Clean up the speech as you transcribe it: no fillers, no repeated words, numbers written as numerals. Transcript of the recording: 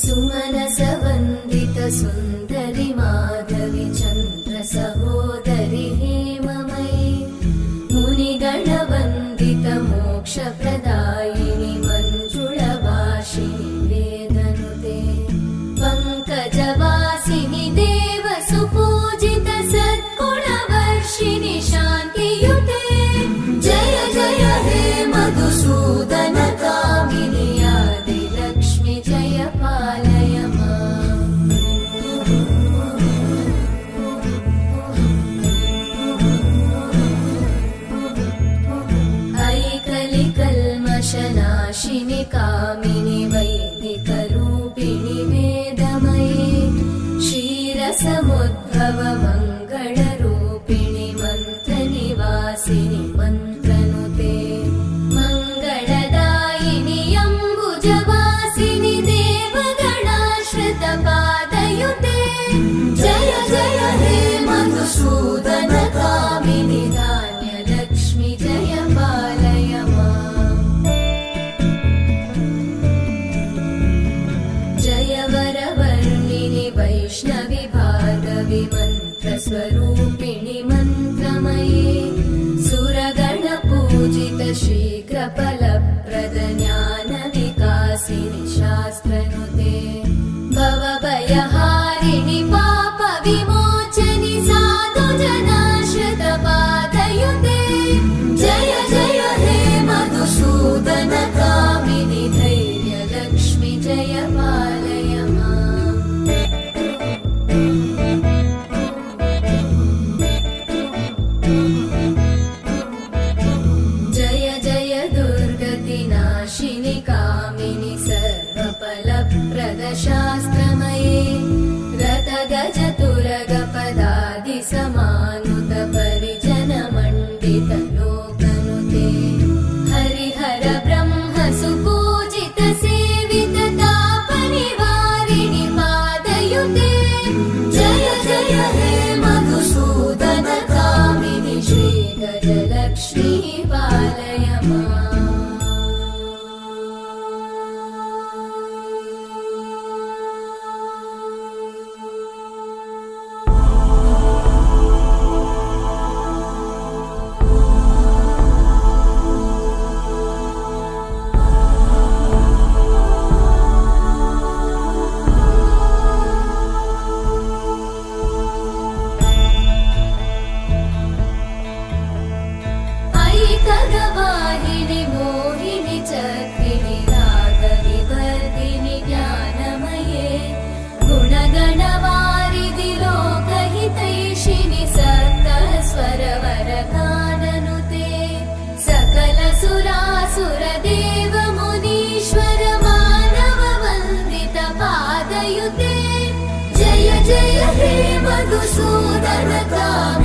सुमनसवन्दित सुन्दरि माधवि चन्द्र सहोदरि हेममयि मुनिगणवन्दित मोक्षप्रदायिनि मञ्जुळभाषिणि वेदनुते पङ्कजवासिनि देवसुपूजित सद्गुणवर्षिणि शान्तियुते जय जय हे मधुसूदन कामिनि आदिलक्ष्मि जय पालय माम्। ऐकलिकल्मषनाशिनि कामिनि वैदिकरूपिणि वेदमये क्षीरसमुद्भव मङ्गलरूपिणि मन्त्रनिवासिनि मन्त्रनुते मङ्गलदायिनि अम्बुजवासिनि देवगणाश्रितपादयुते जय जय हे मधुसूदन कामिनि धान्यलक्ष्मि जय पालय माम्। जय वरवर्णिनि वैष्णवि भार्गवि मन्त्रस्वरूपिणि मन्त्रमये सुरगणपूजित शीघ्रफलप्रद ज्ञानविकासिनि शास्त्रनुते भवभयहारिणि पापविमोचनि साधुजनाश्रितपादयुते जय जय हे मधुसूदन कामिनि धैर्यलक्ष्मि जय पालय माम्। जय जय दुर्गतिनाशिनि कामिनि सर्वफलप्रद शास्त्रमये रथगजतुरगपदादिसमानुत परिजनमण्डित लोकनुते हरिहर ब्रह्म सुपूजित सेवित तापनिवारिणि पादयुते जय जय हे मधुसूदन कामिनि श्रीगजलक्ष्मी पालय माम्। ऐकगवाहिनि मोहिनि चक्रिणि रागविवर्धिनि ज्ञानमये गुणगणवारिधि लोकहितैषिणि सप्तस्वरवरगाननुते सकलसुरासुरदेव मुनीश्वर मानववन्दित पादयुते जय जय हे मधुसूदन कामिनि